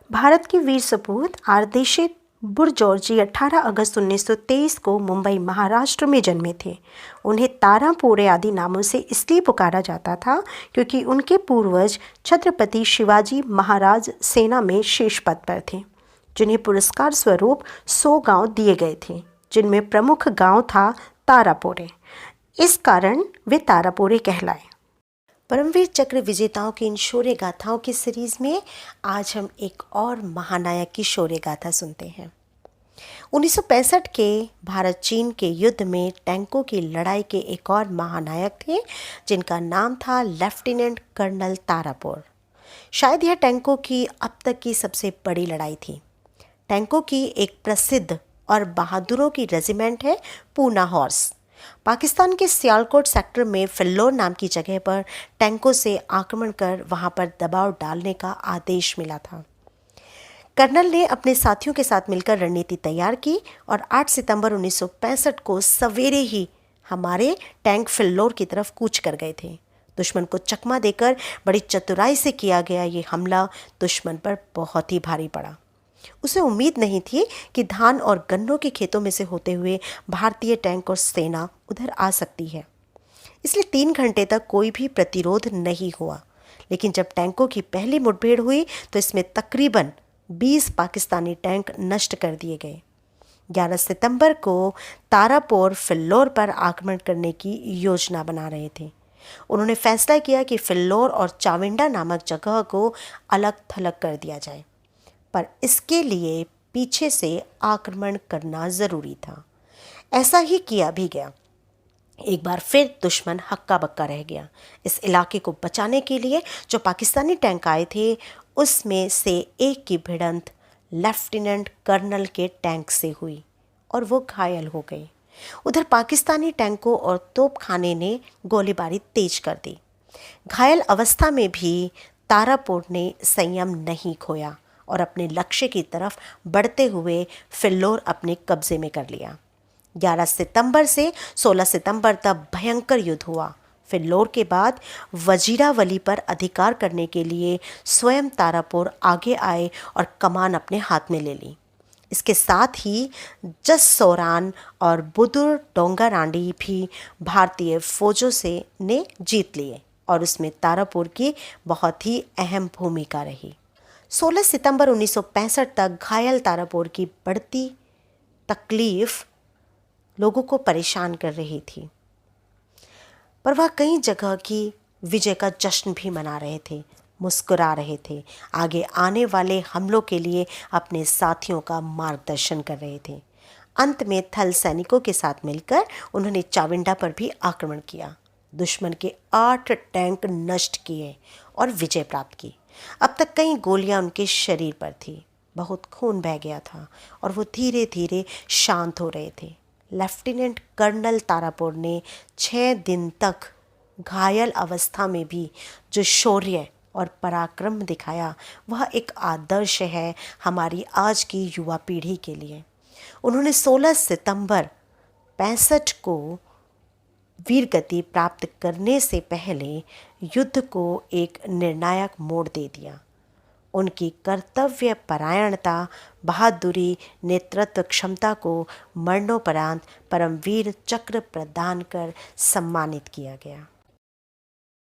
भारत के वीर सपूत आरदेशित बुरजॉर्जी 18 अगस्त 1923 को मुंबई महाराष्ट्र में जन्मे थे। उन्हें तारापोरे आदि नामों से इसलिए पुकारा जाता था क्योंकि उनके पूर्वज छत्रपति शिवाजी महाराज सेना में शीर्ष पद पर थे, जिन्हें पुरस्कार स्वरूप 100 गांव दिए गए थे, जिनमें प्रमुख गांव था तारापोरे। इस कारण वे तारापोरे कहलाए। परमवीर चक्र विजेताओं की इन शौर्य गाथाओं की सीरीज में आज हम एक और महानायक की शौर्य गाथा सुनते हैं। 1965 के भारत चीन के युद्ध में टैंकों की लड़ाई के एक और महानायक थे, जिनका नाम था लेफ्टिनेंट कर्नल तारापोर। शायद यह टैंकों की अब तक की सबसे बड़ी लड़ाई थी। टैंकों की एक प्रसिद्ध और बहादुरों की रेजिमेंट है पूना हॉर्स। पाकिस्तान के सियालकोट सेक्टर में फिल्लौर नाम की जगह पर टैंकों से आक्रमण कर वहां पर दबाव डालने का आदेश मिला था। कर्नल ने अपने साथियों के साथ मिलकर रणनीति तैयार की और 8 सितंबर 1965 को सवेरे ही हमारे टैंक फिल्लौर की तरफ कूच कर गए थे। दुश्मन को चकमा देकर बड़ी चतुराई से किया गया ये हमला दुश्मन पर बहुत ही भारी पड़ा। उसे उम्मीद नहीं थी कि धान और गन्नों के खेतों में से होते हुए भारतीय टैंक और सेना उधर आ सकती है, इसलिए 3 घंटे तक कोई भी प्रतिरोध नहीं हुआ। लेकिन जब टैंकों की पहली मुठभेड़ हुई तो इसमें तकरीबन 20 पाकिस्तानी टैंक नष्ट कर दिए गए। 11 सितंबर को तारापोर फिल्लौर पर आक्रमण करने की योजना बना रहे थे। उन्होंने फैसला किया कि फिल्लौर और चाविंडा नामक जगह को अलग थलग कर दिया जाए, पर इसके लिए पीछे से आक्रमण करना ज़रूरी था। ऐसा ही किया भी गया। एक बार फिर दुश्मन हक्का बक्का रह गया। इस इलाके को बचाने के लिए जो पाकिस्तानी टैंक आए थे, उसमें से एक की भिड़ंत लेफ्टिनेंट कर्नल के टैंक से हुई और वो घायल हो गए। उधर पाकिस्तानी टैंकों और तोपखाने ने गोलीबारी तेज कर दी। घायल अवस्था में भी तारापोर ने संयम नहीं खोया और अपने लक्ष्य की तरफ बढ़ते हुए फिल्लौर अपने कब्जे में कर लिया। 11 सितंबर से 16 सितंबर तक भयंकर युद्ध हुआ। फिल्लौर के बाद वजीरावली पर अधिकार करने के लिए स्वयं तारापोर आगे आए और कमान अपने हाथ में ले ली। इसके साथ ही जससोरान और बुदुर डोंगरांडी भी भारतीय फौजों से ने जीत लिए और उसमें तारापोर की बहुत ही अहम भूमिका रही। 16 सितंबर 1965 तक घायल तारापोर की बढ़ती तकलीफ लोगों को परेशान कर रही थी, पर वह कई जगह की विजय का जश्न भी मना रहे थे, मुस्कुरा रहे थे, आगे आने वाले हमलों के लिए अपने साथियों का मार्गदर्शन कर रहे थे। अंत में थल सैनिकों के साथ मिलकर उन्होंने चाविंडा पर भी आक्रमण किया। दुश्मन के 8 टैंक नष्ट किए और विजय प्राप्त की। अब तक कई गोलियां उनके शरीर पर थी। बहुत खून बह गया था और वो धीरे धीरे शांत हो रहे थे। लेफ्टिनेंट कर्नल तारापोर ने 6 दिन तक घायल अवस्था में भी जो शौर्य और पराक्रम दिखाया, वह एक आदर्श है हमारी आज की युवा पीढ़ी के लिए। उन्होंने 16 सितंबर 65 को वीरगति प्राप्त करने से पहले युद्ध को एक निर्णायक मोड़ दे दिया। उनकी कर्तव्य परायणता, बहादुरी, नेतृत्व क्षमता को मरणोपरांत परमवीर चक्र प्रदान कर सम्मानित किया गया।